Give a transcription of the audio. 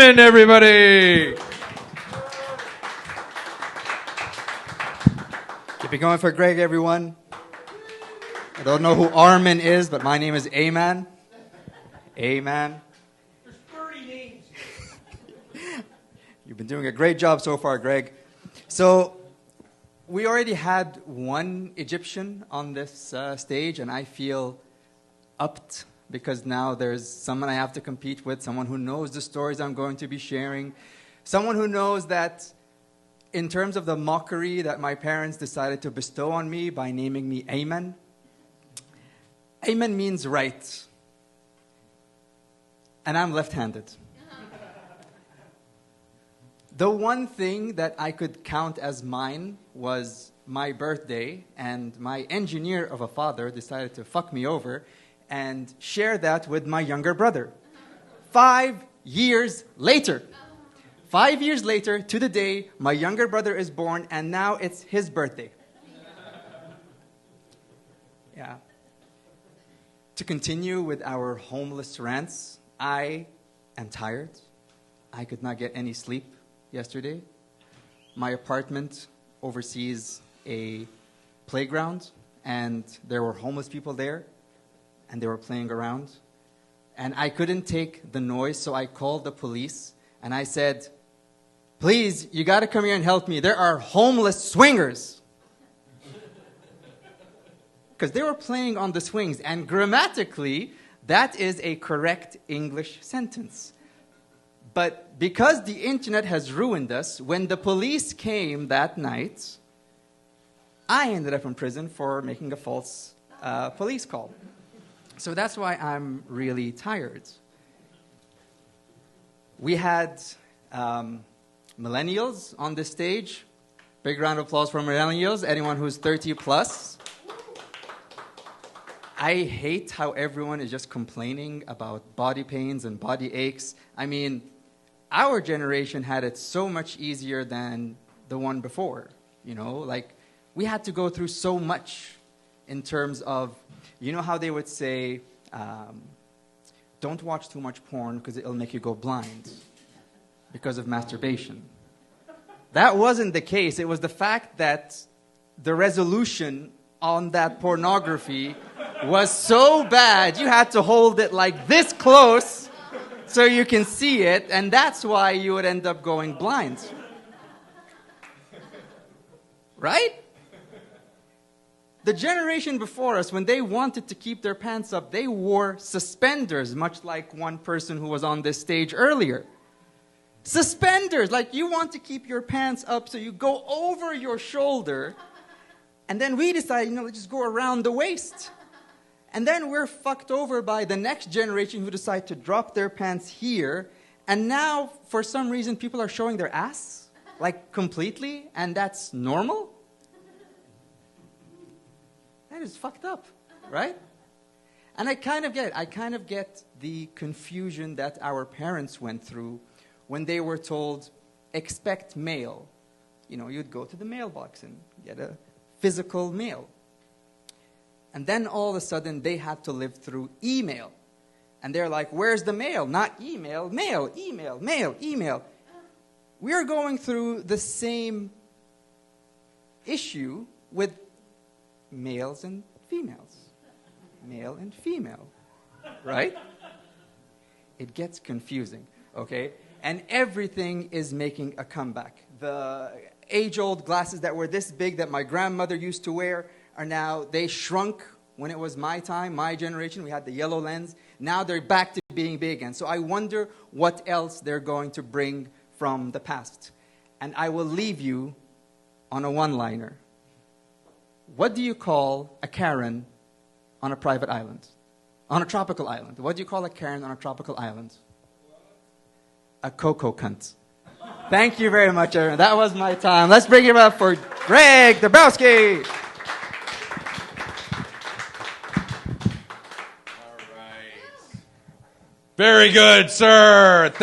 Armin, everybody. Keep it going for Greg, everyone. I don't know who Armin is, but my name is Aman. Aman. There's 30 names. You've been doing a great job so far, Greg. So, we already had one Egyptian on this stage, and I feel upped because now there's someone I have to compete with, someone who knows the stories I'm going to be sharing, someone who knows that in terms of the mockery that my parents decided to bestow on me by naming me Ayman, Ayman means right, and I'm left-handed. The one thing that I could count as mine was my birthday, and my engineer of a father decided to fuck me over and share that with my younger brother. 5 years later. 5 years later, to the day, my younger brother is born, and now it's his birthday. Yeah. To continue with our homeless rants, I am tired. I could not get any sleep yesterday. My apartment oversees a playground, and there were homeless people there, and they were playing around. And I couldn't take the noise, so I called the police, and I said, "Please, you got to come here and help me. There are homeless swingers." Because they were playing on the swings, and grammatically, that is a correct English sentence. But because the internet has ruined us, when the police came that night, I ended up in prison for making a false police call. So that's why I'm really tired. We had millennials on this stage. Big round of applause for millennials. Anyone who's 30 plus. I hate how everyone is just complaining about body pains and body aches. I mean, our generation had it so much easier than the one before. You know, like, we had to go through so much in terms of, you know how they would say, don't watch too much porn because it'll make you go blind because of masturbation. That wasn't the case. It was the fact that the resolution on that pornography was so bad, you had to hold it like this close so you can see it, and that's why you would end up going blind. Right? The generation before us, when they wanted to keep their pants up, they wore suspenders, much like one person who was on this stage earlier. Suspenders, like you want to keep your pants up so you go over your shoulder, and then we decide, let's just go around the waist. And then we're fucked over by the next generation who decide to drop their pants here, and now, for some reason, people are showing their ass, like completely, and that's normal? That is fucked up, right? And I kind of get it. I kind of get the confusion that our parents went through when they were told, expect mail. You'd go to the mailbox and get a physical mail. And then all of a sudden, they had to live through email. And they're like, where's the mail? Not email, mail, email, mail, email. We're going through the same issue with males and females. Male and female. Right? It gets confusing, okay? And everything is making a comeback. The age-old glasses that were this big that my grandmother used to wear are now, they shrunk when it was my time, my generation. We had the yellow lens. Now they're back to being big again. So I wonder what else they're going to bring from the past. And I will leave you on a one-liner. What do you call a Karen on a private island? On a tropical island. What do you call a Karen on a tropical island? A cocoa cunt. Thank you very much, everyone. That was my time. Let's bring it up for Greg Dabrowski. Very good, sir.